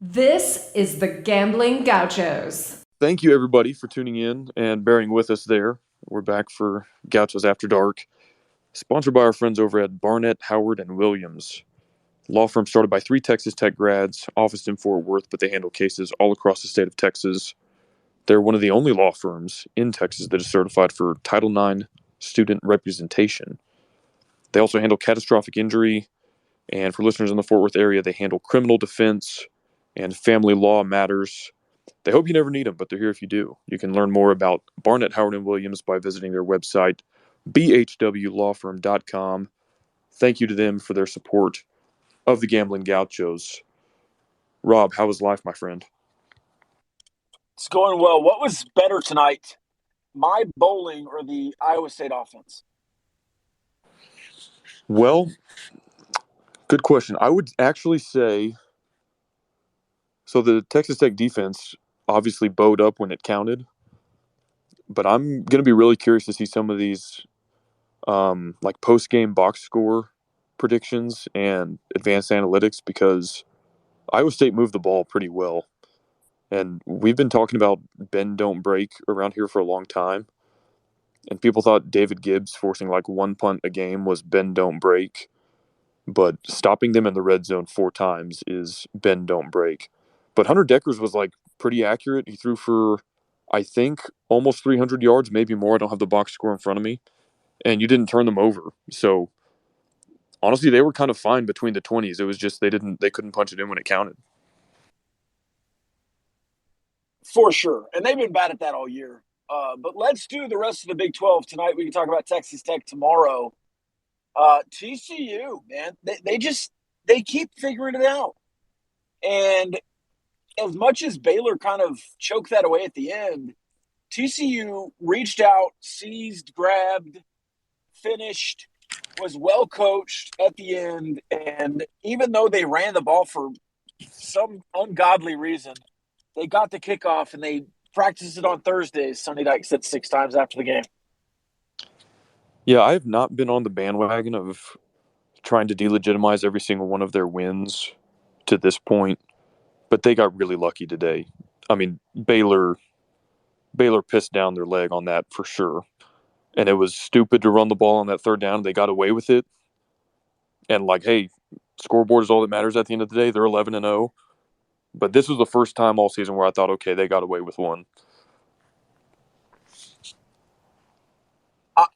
This is the Gambling Gauchos. Thank you, everybody, for tuning in and bearing with us there. We're back for Gauchos After Dark, sponsored by our friends over at Barnett, Howard, and Williams. Law firm started by three Texas Tech grads, officed in Fort Worth, but they handle cases all across the state of Texas. They're one of the only law firms in Texas that is certified for Title IX student representation. They also handle catastrophic injury, and for listeners in the Fort Worth area, they handle criminal defense and family law matters. They hope you never need them, but they're here if you do. You can learn more about Barnett, Howard, and Williams by visiting their website, bhwlawfirm.com. Thank you to them for their support of the Gambling Gauchos. Rob, how was life, my friend? It's going well. What was better tonight, my bowling or the Iowa State offense? Well, good question. I would actually say so the Texas Tech defense obviously bowed up when it counted, but I'm going to be really curious to see some of these like post-game box score predictions and advanced analytics because Iowa State moved the ball pretty well. And we've been talking about bend, don't break around here for a long time. And people thought David Gibbs forcing like one punt a game was bend, don't break. But stopping them in the red zone 4 times is bend, don't break. But Hunter Deckers was like pretty accurate. He threw for, I think, almost 300 yards, maybe more. I don't have the box score in front of me. And you didn't turn them over. So honestly, they were kind of fine between the 20s. It was just they couldn't punch it in when it counted. For sure. And they've been bad at that all year. But let's do the rest of the Big 12 tonight. We can talk about Texas Tech tomorrow. TCU, man, they keep figuring it out. And as much as Baylor kind of choked that away at the end, TCU reached out, seized, grabbed, finished, was well coached at the end. And even though they ran the ball for some ungodly reason, they got the kickoff and they practiced it on Thursdays. Sonny Dyke said 6 times after the game. Yeah, I have not been on the bandwagon of trying to delegitimize every single one of their wins to this point, but they got really lucky today. I mean, Baylor pissed down their leg on that for sure. And it was stupid to run the ball on that third down. They got away with it. And like, hey, scoreboard is all that matters at the end of the day. They're 11-0. But this was the first time all season where I thought, okay, they got away with one.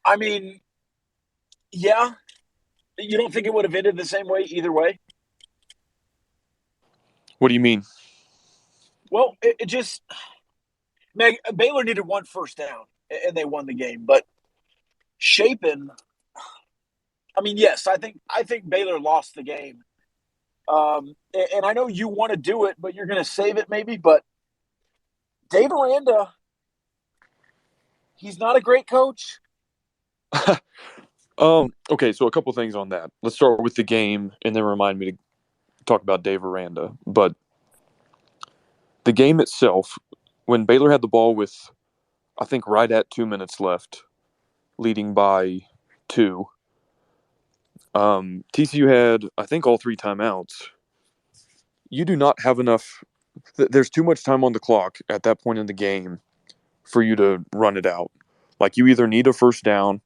I mean, yeah. You don't think it would have ended the same way either way? What do you mean? Well, it just Baylor needed one first down and they won the game. But Shapen, I mean, yes, I think Baylor lost the game. And I know you want to do it, but you're going to save it maybe. But Dave Aranda, he's not a great coach. Okay, so a couple things on that. Let's start with the game and then remind me to talk about Dave Aranda. But the game itself, when Baylor had the ball with, I think, right at 2 minutes left, leading by 2, TCU had, I think, all 3 timeouts. You do not have enough. There's too much time on the clock at that point in the game for you to run it out. Like, you either need a first down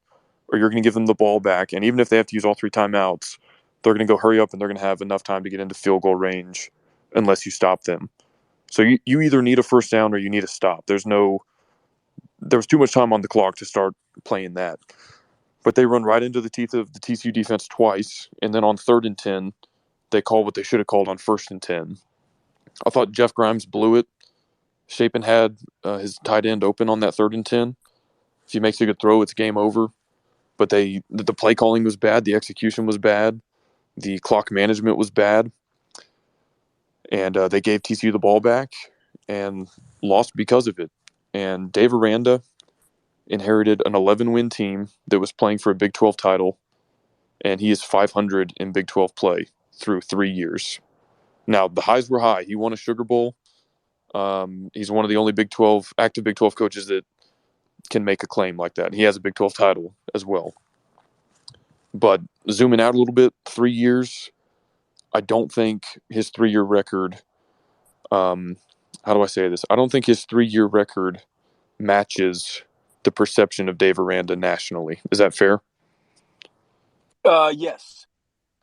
or you're going to give them the ball back. And even if they have to use all 3 timeouts, they're going to go hurry up and they're going to have enough time to get into field goal range unless you stop them. So you either need a first down or you need a stop. There was too much time on the clock to start playing that. But they run right into the teeth of the TCU defense twice. And then on 3rd and 10, they call what they should have called on 1st and 10. I thought Jeff Grimes blew it. Shapen had his tight end open on that 3rd and 10. If he makes a good throw, it's game over. But the play calling was bad. The execution was bad. The clock management was bad. And they gave TCU the ball back and lost because of it. And Dave Aranda inherited an 11-win team that was playing for a Big 12 title, and he is 500 in Big 12 play through 3 years. Now, the highs were high. He won a Sugar Bowl. He's one of the only active Big 12 coaches that can make a claim like that. He has a Big 12 title as well. But zooming out a little bit, 3 years, I don't think his 3-year record how do I say this? I don't think his 3-year record matches the perception of Dave Aranda nationally. Is that fair? Yes.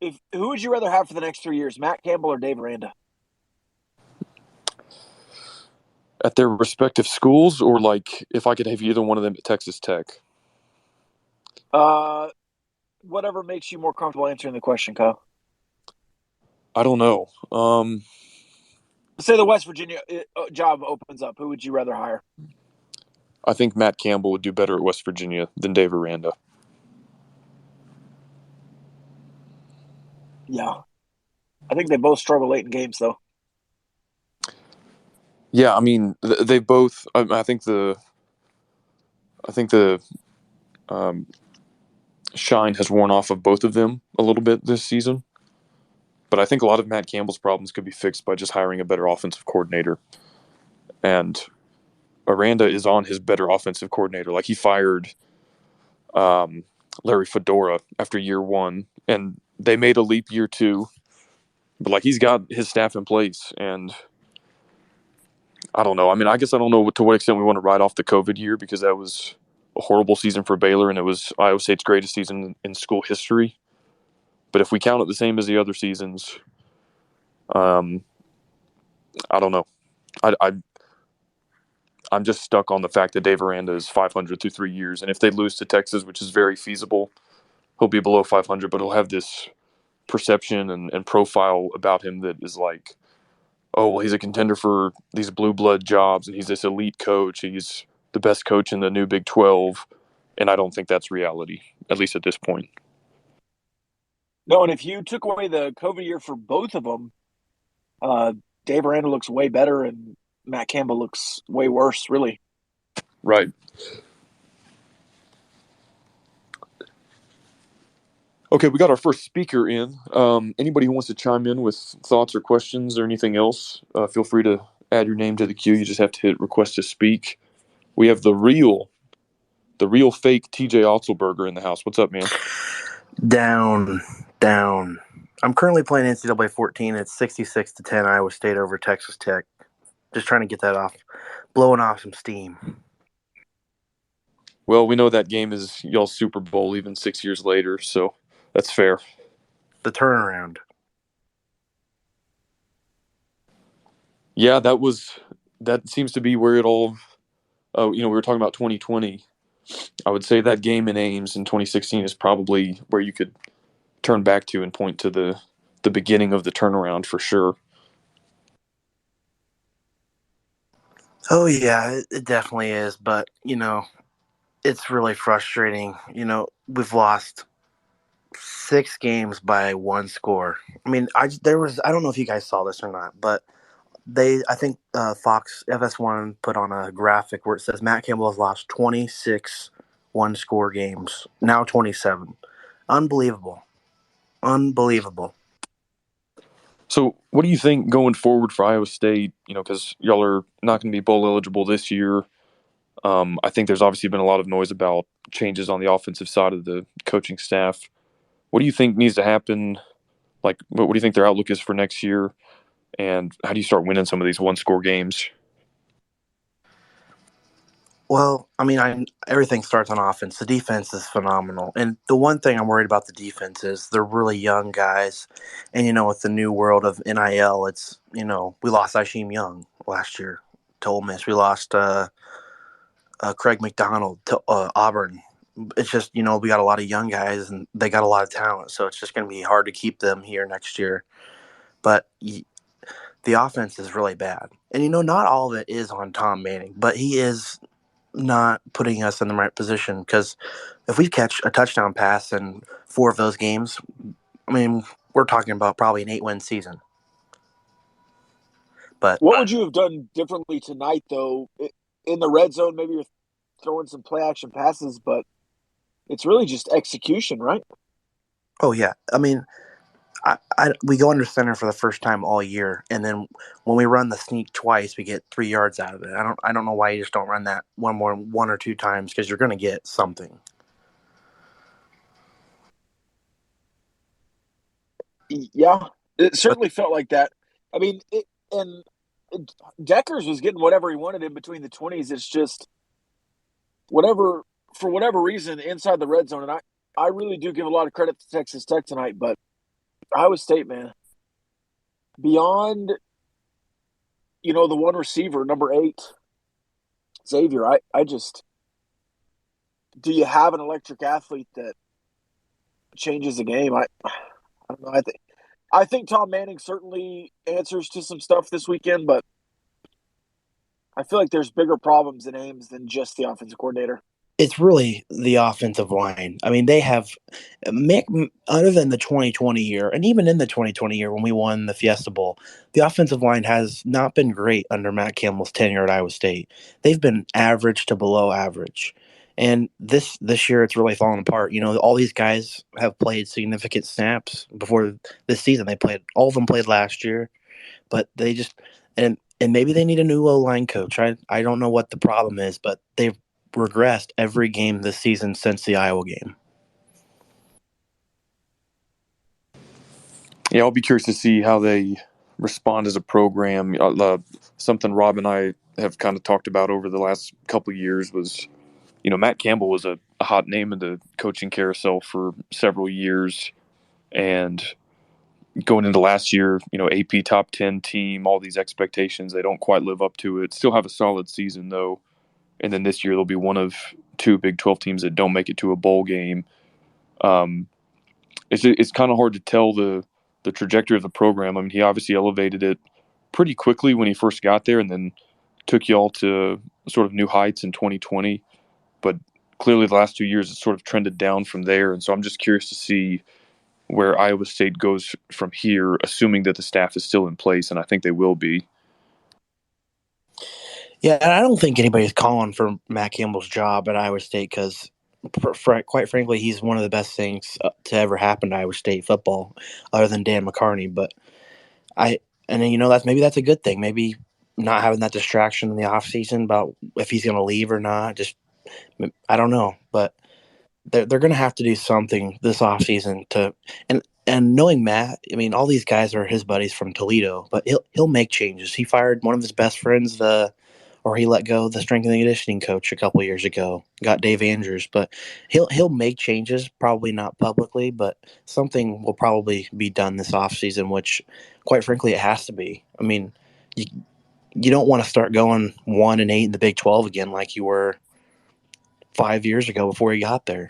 Who would you rather have for the next 3 years, Matt Campbell or Dave Aranda? At their respective schools, or like if I could have either one of them at Texas Tech? Whatever makes you more comfortable answering the question, Kyle. I don't know. Say the West Virginia job opens up. Who would you rather hire? I think Matt Campbell would do better at West Virginia than Dave Aranda. Yeah. I think they both struggle late in games, though. Yeah, I mean, they both. I think the um, shine has worn off of both of them a little bit this season. But I think a lot of Matt Campbell's problems could be fixed by just hiring a better offensive coordinator. And Aranda is on his better offensive coordinator. Like he fired Larry Fedora after year one, and they made a leap year two. But like he's got his staff in place, and I don't know. I mean, I guess I don't know to what extent we want to write off the COVID year because that was a horrible season for Baylor, and it was Iowa State's greatest season in school history. But if we count it the same as the other seasons, I don't know. I I'm just stuck on the fact that Dave Aranda is 500 through 3 years, and if they lose to Texas, which is very feasible, he'll be below 500, but he'll have this perception and profile about him that is like, oh, well, he's a contender for these blue blood jobs, and he's this elite coach. He's the best coach in the new Big 12, and I don't think that's reality, at least at this point. No, and if you took away the COVID year for both of them, Dave Aranda looks way better, and Matt Campbell looks way worse, really. Right. Okay, we got our first speaker in. Anybody who wants to chime in with thoughts or questions or anything else, feel free to add your name to the queue. You just have to hit request to speak. We have the real fake TJ Otzelberger in the house. What's up, man? Down. I'm currently playing NCAA 14. It's 66-10 Iowa State over Texas Tech. Just trying to get that off, blowing off some steam. Well, we know that game is y'all's Super Bowl even 6 years later, so that's fair. The turnaround. Yeah, that seems to be where it all. We were talking about 2020. I would say that game in Ames in 2016 is probably where you could turn back to and point to the beginning of the turnaround for sure. Oh, yeah, it definitely is. But, it's really frustrating. We've lost 6 games by 1 score. I mean, I don't know if you guys saw this or not, but I think Fox FS1 put on a graphic where it says Matt Campbell has lost 26 1-score games, now 27. Unbelievable. So, what do you think going forward for Iowa State? Because y'all are not going to be bowl eligible this year. I think there's obviously been a lot of noise about changes on the offensive side of the coaching staff. What do you think needs to happen? Like, what do you think their outlook is for next year? And how do you start winning some of these one-score games? Well, I mean, everything starts on offense. The defense is phenomenal. And the one thing I'm worried about the defense is they're really young guys. And, with the new world of NIL, it's, we lost Isheem Young last year to Ole Miss. We lost Craig McDonald to Auburn. It's just, we got a lot of young guys and they got a lot of talent. So it's just going to be hard to keep them here next year. But the offense is really bad. And, not all of it is on Tom Manning, but he is not putting us in the right position because if we catch a touchdown pass in 4 of those games, I mean, we're talking about probably an 8-win season. But what would you have done differently tonight, though? In the red zone, maybe you're throwing some play action passes, but it's really just execution, right? Oh yeah, I mean, we go under center for the first time all year, and then when we run the sneak twice, we get 3 yards out of it. I don't know why you just don't run that one or 2 times because you're going to get something. Yeah, it certainly felt like that. I mean, and Deckers was getting whatever he wanted in between the 20s. It's just whatever, for whatever reason, inside the red zone. And I really do give a lot of credit to Texas Tech tonight, but Iowa State, man, beyond, the one receiver, number 8, Xavier, I just, do you have an electric athlete that changes the game? I don't know. I think Tom Manning certainly answers to some stuff this weekend, but I feel like there's bigger problems in Ames than just the offensive coordinator. It's really the offensive line. I mean, they have other than the 2020 year, and even in the 2020 year when we won the Fiesta Bowl, the offensive line has not been great under Matt Campbell's tenure at Iowa State. They've been average to below average. And this year it's really fallen apart. All these guys have played significant snaps before this season. All of them played last year, but they just and maybe they need a new O-line coach. I don't know what the problem is, but they've regressed every game this season since the Iowa game. Yeah, I'll be curious to see how they respond as a program. Something Rob and I have kind of talked about over the last couple of years was, Matt Campbell was a hot name in the coaching carousel for several years. And going into last year, AP top 10 team, all these expectations, they don't quite live up to it. Still have a solid season, though. And then this year, they'll be one of 2 Big 12 teams that don't make it to a bowl game. It's kind of hard to tell the trajectory of the program. I mean, he obviously elevated it pretty quickly when he first got there and then took y'all to sort of new heights in 2020. But clearly the last 2 years it's sort of trended down from there. And so I'm just curious to see where Iowa State goes from here, assuming that the staff is still in place, and I think they will be. Yeah, and I don't think anybody's calling for Matt Campbell's job at Iowa State because, quite frankly, he's one of the best things to ever happen to Iowa State football, other than Dan McCarney. But that's a good thing. Maybe not having that distraction in the offseason about if he's going to leave or not. Just I don't know, but they're going to have to do something this offseason to and knowing Matt, I mean, all these guys are his buddies from Toledo, but he'll make changes. He fired one of his best friends, or he let go the strength and conditioning coach a couple years ago. Got Dave Andrews, but he'll make changes, probably not publicly, but something will probably be done this offseason, which, quite frankly, it has to be. I mean, you don't want to start going 1-8 in the Big 12 again like you were 5 years ago before you got there.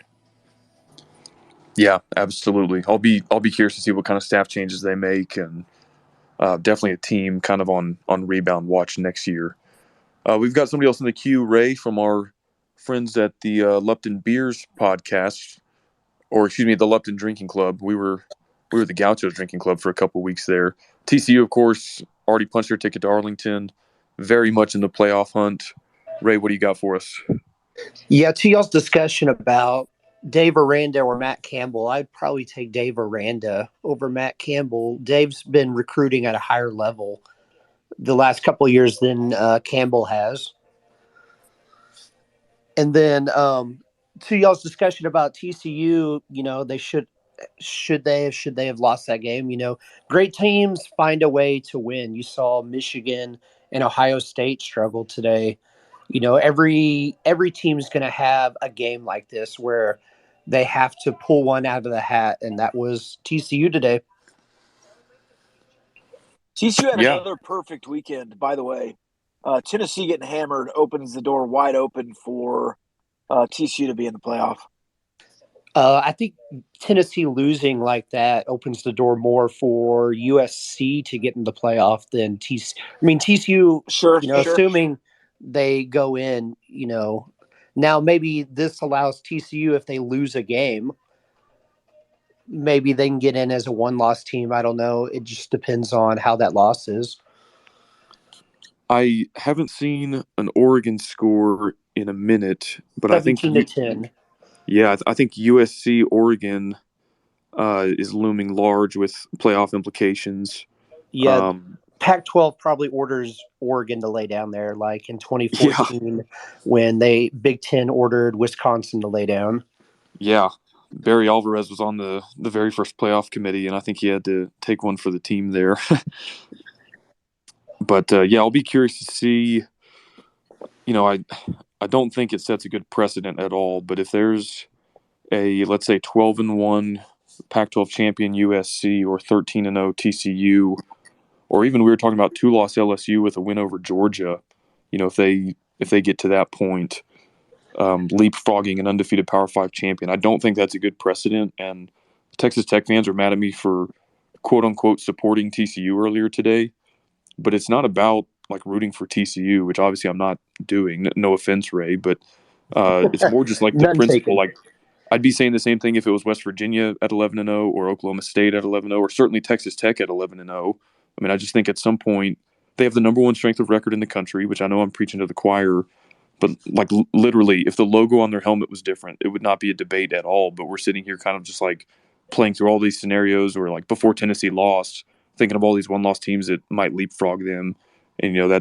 Yeah, absolutely. I'll be curious to see what kind of staff changes they make, and definitely a team kind of on rebound watch next year. We've got somebody else in the queue, Ray, from our friends at the Lupton Beers podcast, or excuse me, the Lupton Drinking Club. We were the Gauchos Drinking Club for a couple of weeks there. TCU, of course, already punched their ticket to Arlington, very much in the playoff hunt. Ray, what do you got for us? Yeah, to y'all's discussion about Dave Aranda or Matt Campbell, I'd probably take Dave Aranda over Matt Campbell. Dave's been recruiting at a higher level the last couple of years than Campbell has. And then to y'all's discussion about TCU, they should they have lost that game? Great teams find a way to win. You saw Michigan and Ohio State struggle today. Every team's going to have a game like this where they have to pull one out of the hat, and that was TCU today. TCU had another perfect weekend, by the way. Tennessee getting hammered opens the door wide open for TCU to be in the playoff. I think Tennessee losing like that opens the door more for USC to get in the playoff than TCU. I mean, TCU, sure. Assuming they go in, now maybe this allows TCU, if they lose a game, maybe they can get in as a one-loss team. I don't know. It just depends on how that loss is. I haven't seen an Oregon score in a minute, but I think 17-10. Yeah, I think USC Oregon is looming large with playoff implications. Yeah, Pac-12 probably orders Oregon to lay down there, like in 2014 when Big Ten ordered Wisconsin to lay down. Yeah, Barry Alvarez was on the very first playoff committee, and I think he had to take one for the team there. But I'll be curious to see. I don't think it sets a good precedent at all. But if there's a, let's say, 12-1 Pac-12 champion USC or 13-0 TCU, or even we were talking about 2-loss LSU with a win over Georgia, if they get to that point, leapfrogging an undefeated Power 5 champion, I don't think that's a good precedent. And Texas Tech fans are mad at me for quote unquote supporting TCU earlier today, but it's not about like rooting for TCU, which obviously I'm not doing. No offense, Ray, but it's more just like the None principle. taken. Like I'd be saying the same thing if it was West Virginia at 11-0 or Oklahoma State at 11-0 or certainly Texas Tech at 11-0. I mean, I just think at some point they have the number one strength of record in the country, which I know I'm preaching to the choir. But like literally, if the logo on their helmet was different, it would not be a debate at all. But we're sitting here kind of just like playing through all these scenarios where like before Tennessee lost, thinking of all these one-loss teams that might leapfrog them. And I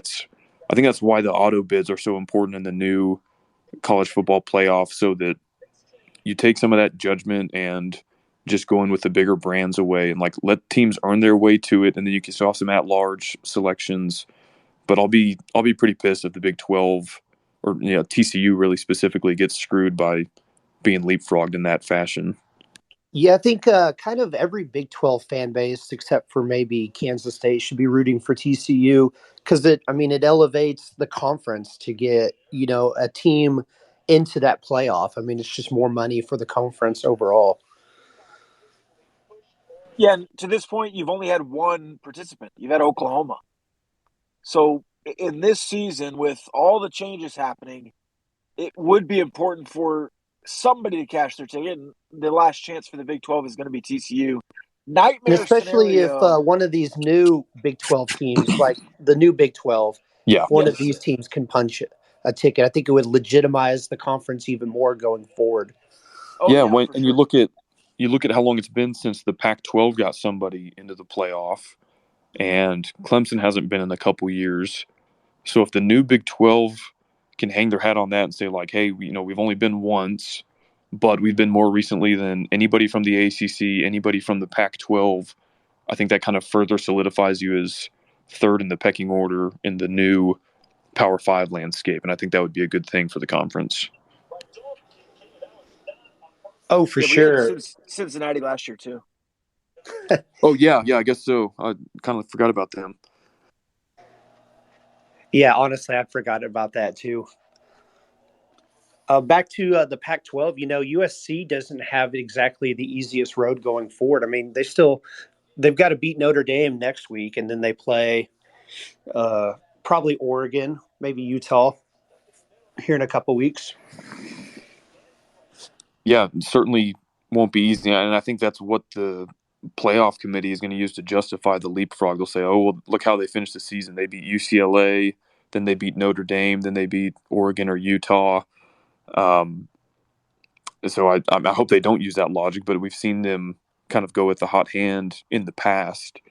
think that's why the auto bids are so important in the new college football playoff, so that you take some of that judgment and just go in with the bigger brands away and like let teams earn their way to it, and then you can still have some at-large selections. But I'll be pretty pissed if the Big 12 or TCU really specifically gets screwed by being leapfrogged in that fashion. Yeah, I think kind of every Big 12 fan base, except for maybe Kansas State, should be rooting for TCU because it elevates the conference to get, a team into that playoff. I mean, it's just more money for the conference overall. Yeah, and to this point, you've only had one participant. You've had Oklahoma. So in this season, with all the changes happening, it would be important for somebody to cash their ticket. And the last chance for the Big 12 is going to be TCU. And Nightmare especially if scenario. one of these new Big 12 teams, like the new Big 12, if Yeah. one of Yes. these teams can punch a ticket, I think it would legitimize the conference even more going forward. Oh, Yeah, yeah, for and sure. you look at how long it's been since the Pac-12 got somebody into the playoff, and Clemson hasn't been in a couple years. So if the new Big 12 can hang their hat on that and say like, hey, we've only been once, but we've been more recently than anybody from the ACC, anybody from the Pac-12, I think that kind of further solidifies you as third in the pecking order in the new Power 5 landscape, and I think that would be a good thing for the conference. Oh, for Yeah, we had sure. Cincinnati last year, too. Oh, yeah, I guess so. I kind of forgot about them. Yeah, honestly, I forgot about that too. Back to the Pac-12, USC doesn't have exactly the easiest road going forward. I mean, they've got to beat Notre Dame next week, and then they play probably Oregon, maybe Utah here in a couple weeks. Yeah, it certainly won't be easy, and I think that's what the playoff committee is going to use to justify the leapfrog. They'll say, "Oh, well, look how they finished the season. They beat UCLA, then they beat Notre Dame, then they beat Oregon or Utah." Um, so I hope they don't use that logic, but we've seen them kind of go with the hot hand in the past.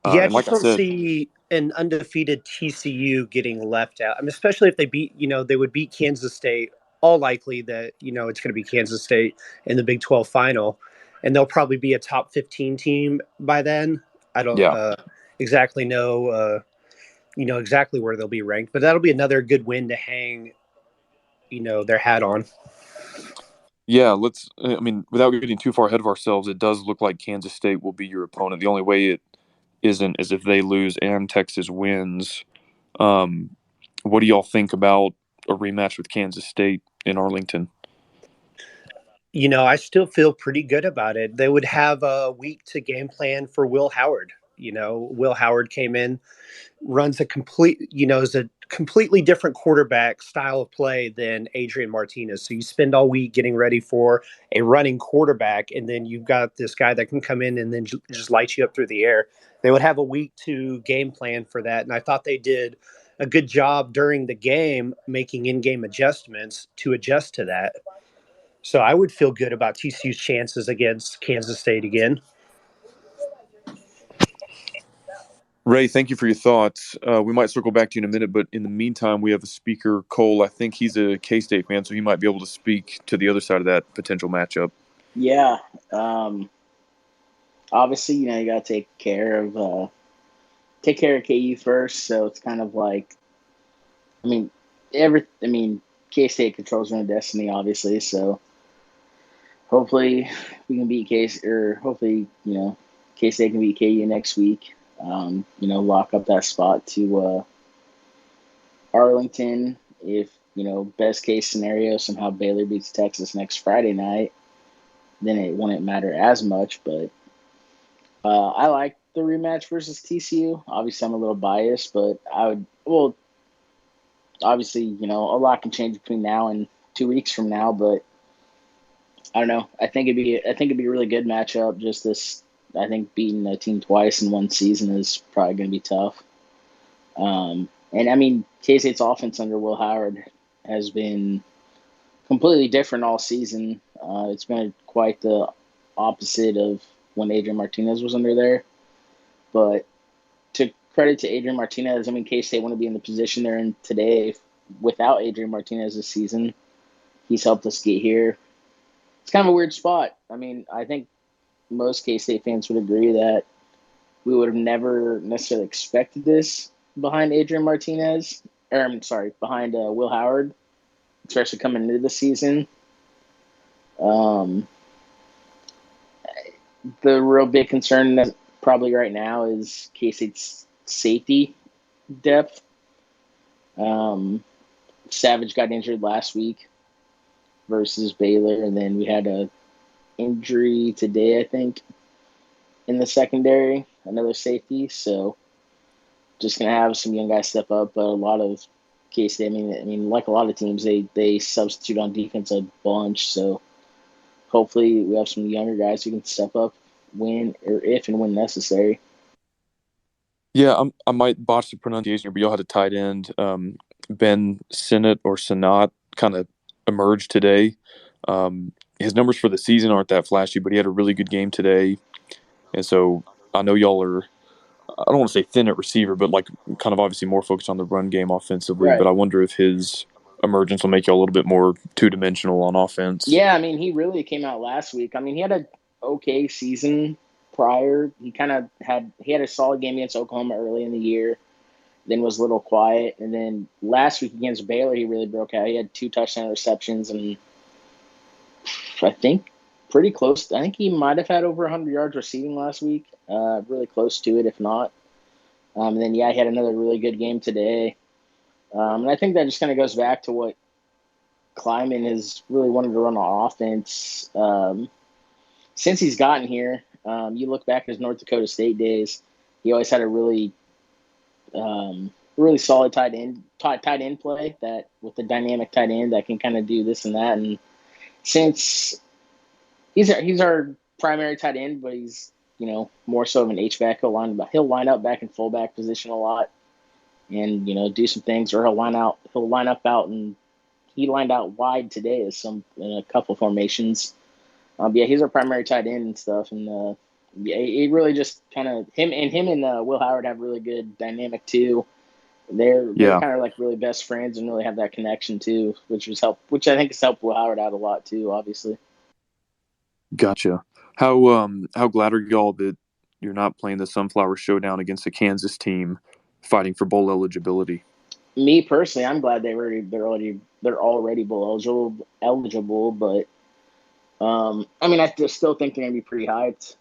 Yeah, I And like just I don't said, see an undefeated TCU getting left out. I mean, especially if they beat, they would beat Kansas State. All likely that it's going to be Kansas State in the Big 12 final, and they'll probably be a top 15 team by then. I don't yeah, exactly know, exactly where they'll be ranked, but that'll be another good win to hang, their hat on. yeah. Without getting too far ahead of ourselves, it does look like Kansas State will be your opponent. The only way it isn't is if they lose and Texas wins. Um, what do y'all think about a rematch with Kansas State in Arlington? I still feel pretty good about it. They would have a week to game plan for Will Howard. Will Howard came in, runs is a completely different quarterback style of play than Adrian Martinez. So you spend all week getting ready for a running quarterback, and then you've got this guy that can come in and then just light you up through the air. They would have a week to game plan for that, and I thought they did a good job during the game making in-game adjustments to adjust to that. So I would feel good about TCU's chances against Kansas State again. Ray, thank you for your thoughts. We might circle back to you in a minute, but in the meantime, we have a speaker, Cole. I think he's a K-State fan, so he might be able to speak to the other side of that potential matchup. Yeah. Obviously, you got to take care of take care of KU first. So it's kind of like, I mean, K State controls their own destiny, obviously. So hopefully we can beat hopefully K State can beat KU next week. Lock up that spot to Arlington. If best case scenario, somehow Baylor beats Texas next Friday night, then it wouldn't matter as much. But I like the rematch versus TCU. Obviously, I'm a little biased, but I would. Well, obviously, a lot can change between now and 2 weeks from now. But I don't know. I think it'd be a really good matchup. Just this, I think beating a team twice in one season is probably going to be tough. And I mean, K State's offense under Will Howard has been completely different all season. It's been quite the opposite of when Adrian Martinez was under there. But to credit to Adrian Martinez, I mean, K State wouldn't be in the position they're in today without Adrian Martinez this season. He's helped us get here. It's kind of a weird spot. I mean, I think most K State fans would agree that we would have never necessarily expected this behind Adrian Martinez, or I'm sorry, behind Will Howard, especially coming into the season. The real big concern that probably right now is K State's safety depth. Savage got injured last week versus Baylor, and then we had a injury today, I think, in the secondary, another safety. So just gonna have some young guys step up, but a lot of K-State, I mean, like a lot of teams, they substitute on defense a bunch. So hopefully we have some younger guys who can step up if and when necessary. Yeah, I might botch the pronunciation, but y'all had a tight end, Ben Sinnott or Sinat, kind of emerged today. His numbers for the season aren't that flashy, but he had a really good game today. And so I know y'all are, I don't want to say thin at receiver, but like kind of obviously more focused on the run game offensively. Right. But I wonder if his emergence will make y'all a little bit more two-dimensional on offense. Yeah, I mean, he really came out last week. I mean, he had an okay season prior. He had a solid game against Oklahoma early in the year, then was a little quiet. And then last week against Baylor, he really broke out. He had 2 touchdown receptions, and I think pretty close. I think he might have had over 100 yards receiving last week. Really close to it, if not. And then, yeah, he had another really good game today. And I think that just kind of goes back to what Kleiman has really wanted to run on offense since he's gotten here. You look back at his North Dakota State days, he always had a really really solid tight end play that with the dynamic tight end that can kind of do this and that. And since he's our primary tight end, but he's more so of an H-back. He'll line up back in fullback position a lot, and do some things, or he'll line up out, and he lined out wide today in a couple of formations. Yeah, he's our primary tight end and stuff, and yeah, he really just kind of him and Will Howard have really good dynamic too. They're kind of like really best friends and really have that connection too, which I think has helped Will Howard out a lot too, obviously. Gotcha. How glad are y'all that you're not playing the Sunflower Showdown against a Kansas team fighting for bowl eligibility? Me personally, I'm glad they're already bowl eligible, but I mean, I still think they're gonna be pretty hyped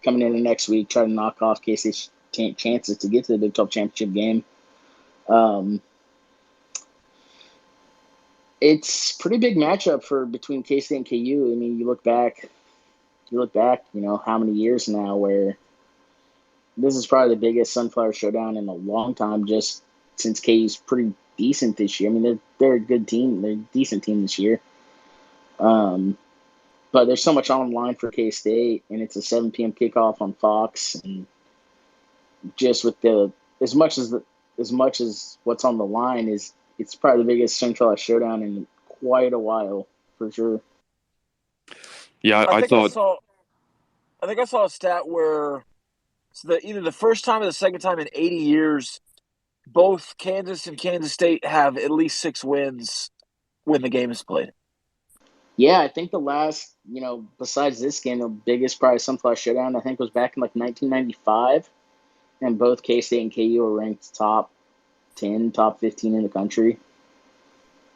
coming into next week, trying to knock off K-State's chances to get to the Big 12 championship game. It's pretty big matchup between K-State and KU. I mean, you look back, how many years now where this is probably the biggest Sunflower Showdown in a long time, just since KU's pretty decent this year. I mean, they're a good team. They're a decent team this year. But there's so much on the line for K-State, and it's a 7 p.m. kickoff on Fox, and just with as much as what's on the line it's probably the biggest Sunflower Showdown in quite a while, for sure. Yeah, I think thought I saw a stat where either the first time or the second time in 80 years, both Kansas and Kansas State have at least 6 wins when the game is played. Yeah, I think the last, besides this game, the biggest probably Sunflower Showdown, I think was back in like 1995. and both K-State and KU are ranked top 10, top 15 in the country.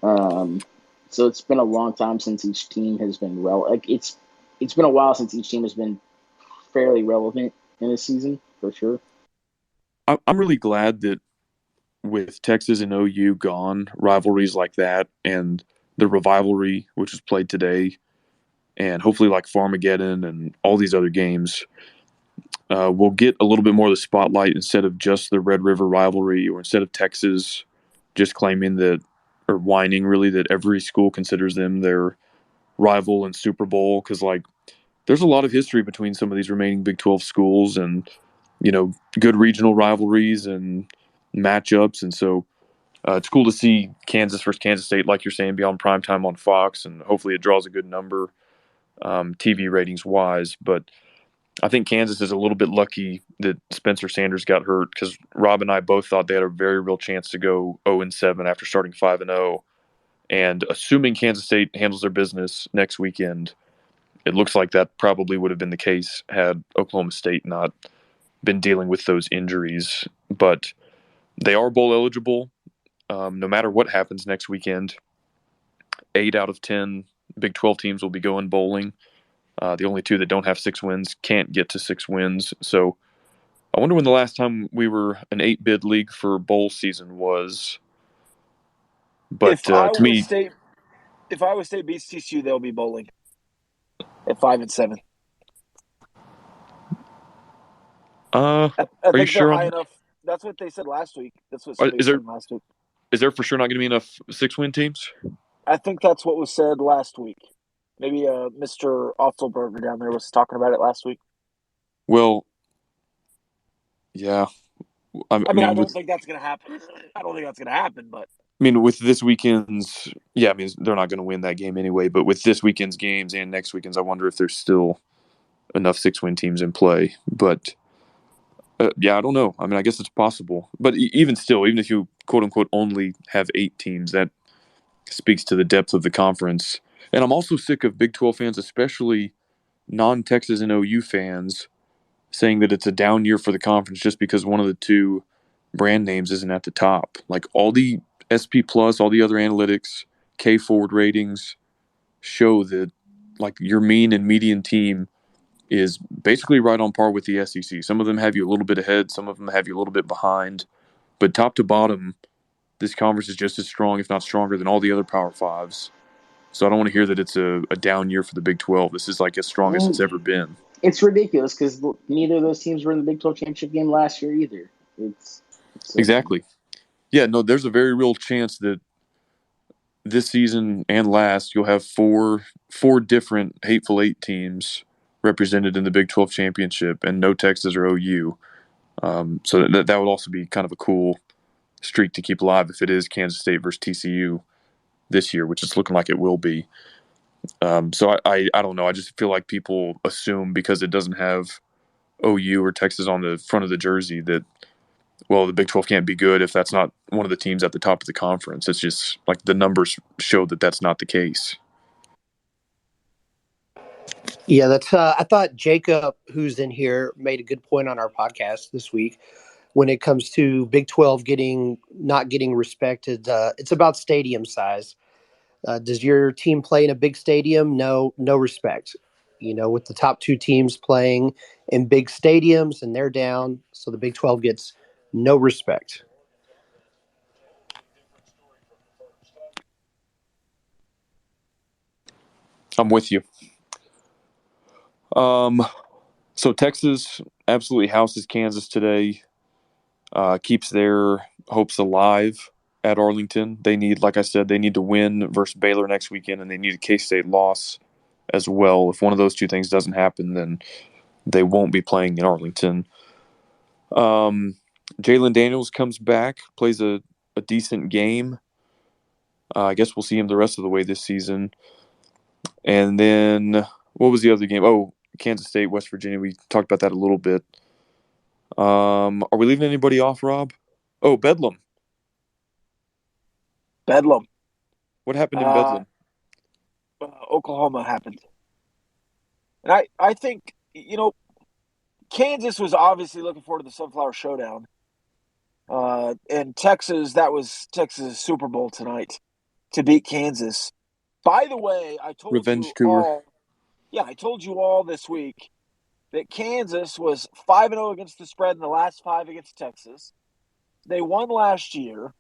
So it's been a long time since each team has been it's been a while since each team has been fairly relevant in this season for sure. I'm really glad that with Texas and OU gone, rivalries like that and the Revivalry, which was played today, and hopefully like Farmageddon and all these other games, will get a little bit more of the spotlight instead of just the Red River rivalry, or instead of Texas just claiming that, or whining really, that every school considers them their rival in Super Bowl. Because like there's a lot of history between some of these remaining Big 12 schools, and good regional rivalries and matchups, and so it's cool to see Kansas versus Kansas State, like you're saying, be on primetime on Fox, and hopefully it draws a good number TV ratings wise. But I think Kansas is a little bit lucky that Spencer Sanders got hurt, because Rob and I both thought they had a very real chance to go 0-7 after starting 5-0. And assuming Kansas State handles their business next weekend, it looks like that probably would have been the case had Oklahoma State not been dealing with those injuries. But they are bowl eligible. No matter what happens next weekend, 8 out of 10 Big 12 teams will be going bowling. The only two that don't have 6 wins can't get to 6 wins. So I wonder when the last time we were an 8-bid league for bowl season was. But If to Iowa me, State beats TCU, they'll be bowling at 5-7. are I you think they're sure on high that? enough. That's what they said last week. That's what somebody Is was there saying last week. for sure not going to be enough 6-win teams? I think that's what was said last week. Maybe Mr. Otzelberger down there was talking about it last week. Well, yeah. I I mean, don't think that's going to happen. I don't think that's going to happen, but with this weekend's, they're not going to win that game anyway. But with this weekend's games and next weekend's, I wonder if there's still enough 6-win teams in play. But I don't know. I guess it's possible. But even still, even if you quote unquote only have 8 teams, that speaks to the depth of the conference. And I'm also sick of Big 12 fans, especially non-Texas and OU fans, saying that it's a down year for the conference just because one of the two brand names isn't at the top. Like all the SP Plus, all the other analytics, K forward ratings show that like your mean and median team is basically right on par with the SEC. Some of them have you a little bit ahead, some of them have you a little bit behind, but top to bottom, this conference is just as strong, if not stronger, than all the other Power Fives. So I don't want to hear that it's a down year for the Big 12. This is like as strong as it's ever been. It's ridiculous because neither of those teams were in the Big 12 championship game last year either. It's Exactly. Yeah, no, there's a very real chance that this season and last you'll have four different Hateful Eight teams represented in the Big 12 championship, and no Texas or OU. So that would also be kind of a cool streak to keep alive if it is Kansas State versus TCU this year, which it's looking like it will be. So I don't know. I just feel like people assume because it doesn't have OU or Texas on the front of the jersey that, well, the Big 12 can't be good if that's not one of the teams at the top of the conference. It's just like the numbers show that that's not the case. Yeah, that's. I thought Jacob, who's in here, made a good point on our podcast this week when it comes to Big 12 not getting respected. It's about stadium size. Does your team play in a big stadium? No, no respect. With the top 2 teams playing in big stadiums and they're down, so the Big 12 gets no respect. I'm with you. So Texas absolutely houses Kansas today, keeps their hopes alive at Arlington. They need, like I said, they need to win versus Baylor next weekend, and they need a K-State loss as well. If one of those two things doesn't happen, then they won't be playing in Arlington. Jalen Daniels comes back, plays a decent game. I guess we'll see him the rest of the way this season. And then what was the other game? Oh, Kansas State, West Virginia. We talked about that a little bit. Are we leaving anybody off, Rob? Oh, Bedlam. Bedlam. What happened in Bedlam? Oklahoma happened. And I think, Kansas was obviously looking forward to the Sunflower Showdown. And Texas, that was Texas' Super Bowl tonight to beat Kansas. By the way, I told Revenge you tour. all this week that Kansas was 5-0 against the spread in the last 5 against Texas. They won last year.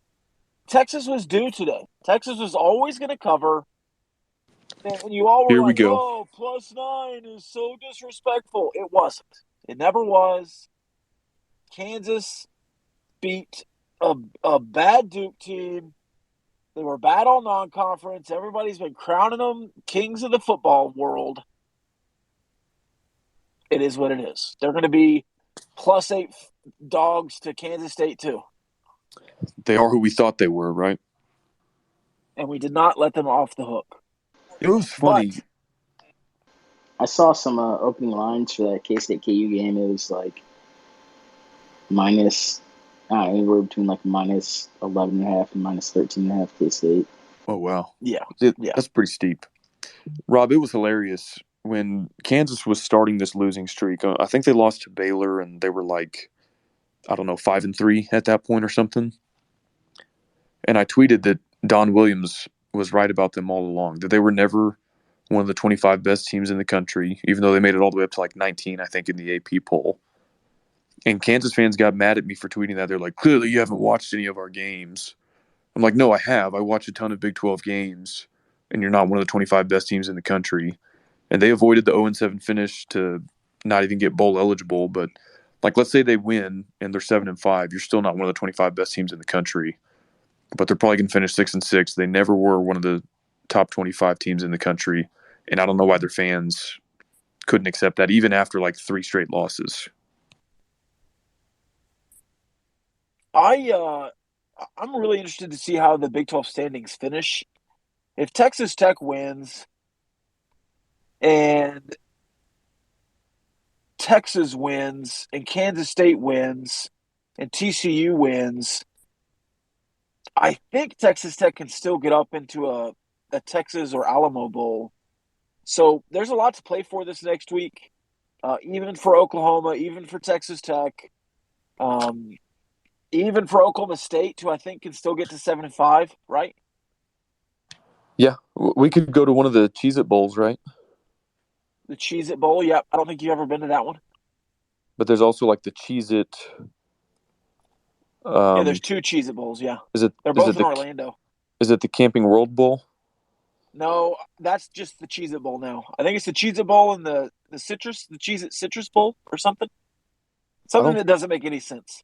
Texas was due today. Texas was always going to cover. And you all were Here we like, go. oh, +9 is so disrespectful. It wasn't. It never was. Kansas beat a bad Duke team. They were bad all non-conference. Everybody's been crowning them kings of the football world. It is what it is. They're going to be +8 dogs to Kansas State, too. They are who we thought they were, right? And we did not let them off the hook. It was funny. But I saw some opening lines for that K-State KU game. It was like minus, anywhere between like minus 11.5 and minus 13.5 K-State. Oh, wow. yeah. That's pretty steep. Rob, it was hilarious when Kansas was starting this losing streak. I think they lost to Baylor, and they were like, I don't know, 5-3 at that point or something. And I tweeted that Don Williams was right about them all along, that they were never one of the 25 best teams in the country, even though they made it all the way up to like 19, I think, in the AP poll. And Kansas fans got mad at me for tweeting that. They're like, clearly you haven't watched any of our games. I'm like, no, I have. I watched a ton of Big 12 games, and you're not one of the 25 best teams in the country. And they avoided the 0-7 finish to not even get bowl eligible. But, like, let's say they win and they're 7-5. You're still not one of the 25 best teams in the country. But they're probably going to finish 6-6. They never were one of the top 25 teams in the country. And I don't know why their fans couldn't accept that, even after, like, 3 straight losses. I'm really interested to see how the Big 12 standings finish. If Texas Tech wins and Texas wins and Kansas State wins and TCU wins, I think Texas Tech can still get up into a Texas or Alamo Bowl. So there's a lot to play for this next week, even for Oklahoma, even for Texas Tech. Even for Oklahoma State, who I think can still get to 7-5, right? Yeah, we could go to one of the Cheez-It Bowls, right? The Cheez-It Bowl, yep. I don't think you've ever been to that one. But there's also like the Cheez-It. Yeah, there's 2 Cheez-It Bowls, yeah. They're both in Orlando. Is it the Camping World Bowl? No, that's just the Cheez-It Bowl now. I think it's the Cheez-It Bowl and the Cheez-It Citrus Bowl or something. Something that doesn't make any sense.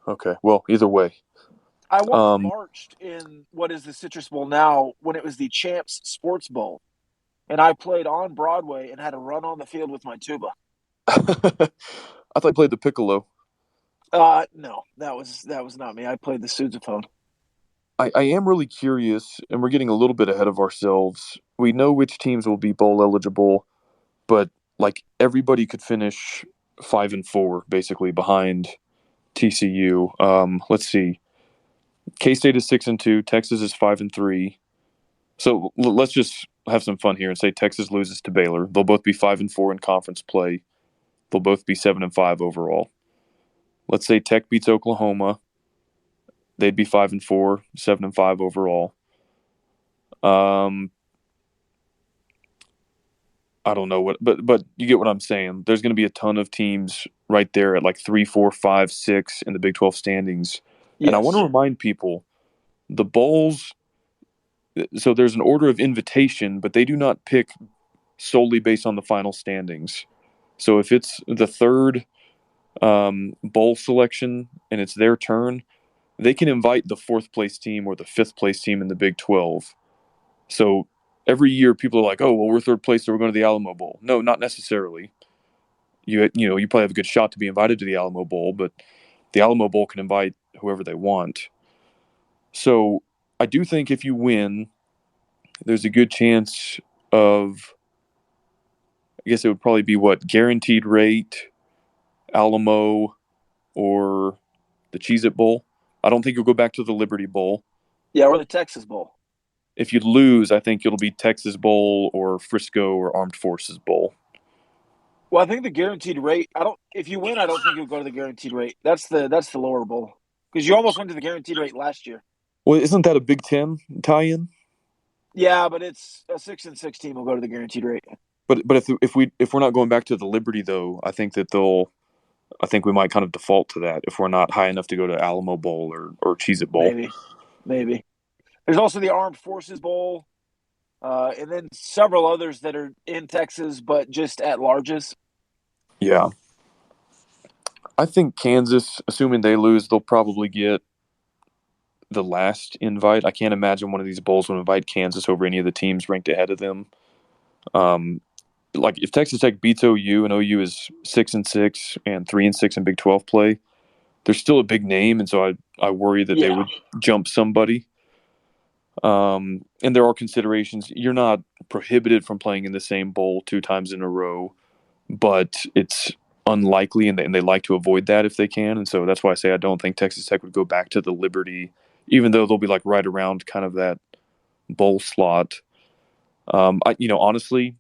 Okay, well, either way. I once marched in what is the Citrus Bowl now when it was the Champs Sports Bowl. And I played on Broadway and had to run on the field with my tuba. I thought you played the piccolo. No, that was not me. I played the sousaphone. I am really curious, and we're getting a little bit ahead of ourselves. We know which teams will be bowl eligible, but like everybody could finish 5-4 basically behind TCU. Let's see. K-State is 6-2. Texas is 5-3. So let's just have some fun here and say Texas loses to Baylor. They'll both be 5-4 in conference play. They'll both be 7-5 overall. Let's say Tech beats Oklahoma. They'd be 5-4, 7-5 overall. I don't know what, but you get what I'm saying. There's going to be a ton of teams right there at like 3, 4, 5, 6 in the Big 12 standings. Yes. And I want to remind people, the bowls. So there's an order of invitation, but they do not pick solely based on the final standings. So if it's the third bowl selection and it's their turn, they can invite the 4th place team or the 5th place team in the Big 12. So every year people are like, oh, well, we're 3rd place, so we're going to the Alamo Bowl. No, not necessarily. You probably have a good shot to be invited to the Alamo Bowl, but the Alamo Bowl can invite whoever they want. So I do think if you win, there's a good chance of, I guess it would probably be guaranteed rate, Alamo, or the Cheez-It Bowl. I don't think you'll go back to the Liberty Bowl. Yeah, or the Texas Bowl. If you lose, I think it'll be Texas Bowl or Frisco or Armed Forces Bowl. Well, I think the guaranteed rate. I don't. If you win, I don't think you'll go to the guaranteed rate. That's the lower bowl because you almost went to the guaranteed rate last year. Well, isn't that a Big Ten tie-in? Yeah, but it's a 6-6 team will go to the guaranteed rate. But if we're not going back to the Liberty though, I think we might kind of default to that if we're not high enough to go to Alamo Bowl or Cheez-It Bowl. Maybe. There's also the Armed Forces Bowl, and then several others that are in Texas but just at larges. Yeah. I think Kansas, assuming they lose, they'll probably get the last invite. I can't imagine one of these bowls would invite Kansas over any of the teams ranked ahead of them. Like if Texas Tech beats OU and OU is 6-6 and 3-6 in Big 12 play, they're still a big name, and so I worry that they would jump somebody. And there are considerations. You're not prohibited from playing in the same bowl 2 times in a row, but it's unlikely, and they like to avoid that if they can. And so that's why I say I don't think Texas Tech would go back to the Liberty, even though they'll be like right around kind of that bowl slot. Honestly,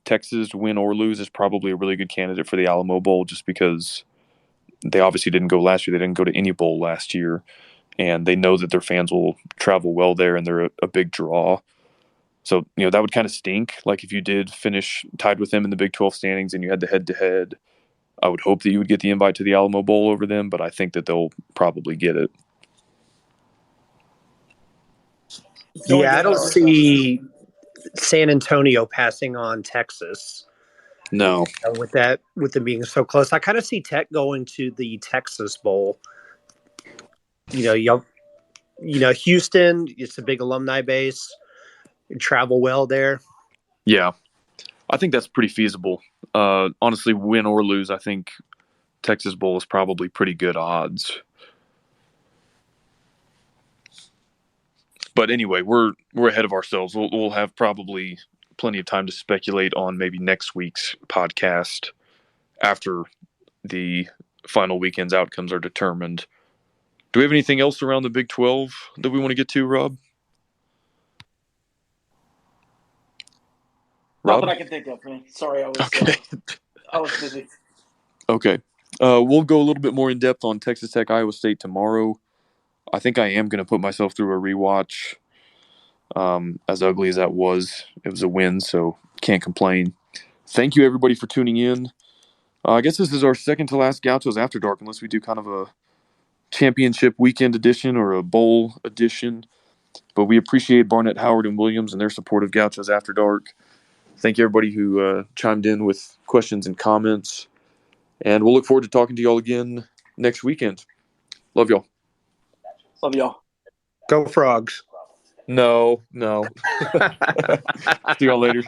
Texas, win or lose, is probably a really good candidate for the Alamo Bowl just because they obviously didn't go last year. They didn't go to any bowl last year, and they know that their fans will travel well there, and they're a big draw. So, that would kind of stink. Like if you did finish tied with them in the Big 12 standings and you had the head-to-head, I would hope that you would get the invite to the Alamo Bowl over them, but I think that they'll probably get it. Yeah, I don't see San Antonio passing on Texas. No. With them being so close, I kind of see Tech going to the Texas Bowl. Houston, it's a big alumni base. You travel well there. Yeah, I think that's pretty feasible. Honestly, win or lose, I think Texas Bowl is probably pretty good odds. But anyway, we're ahead of ourselves. We'll have probably plenty of time to speculate on maybe next week's podcast after the final weekend's outcomes are determined. Do we have anything else around the Big 12 that we want to get to, Rob? Not that I can think of, man. Sorry, I was busy. Okay. We'll go a little bit more in depth on Texas Tech, Iowa State tomorrow. I think I am going to put myself through a rewatch. As ugly as that was, it was a win, so can't complain. Thank you, everybody, for tuning in. I guess this is our second to last Gauchos After Dark, unless we do kind of a championship weekend edition or a bowl edition. But we appreciate Barnett, Howard, and Williams and their support of Gauchos After Dark. Thank you, everybody who chimed in with questions and comments. And we'll look forward to talking to y'all again next weekend. Love y'all. Love y'all. Go Frogs. No. See y'all later.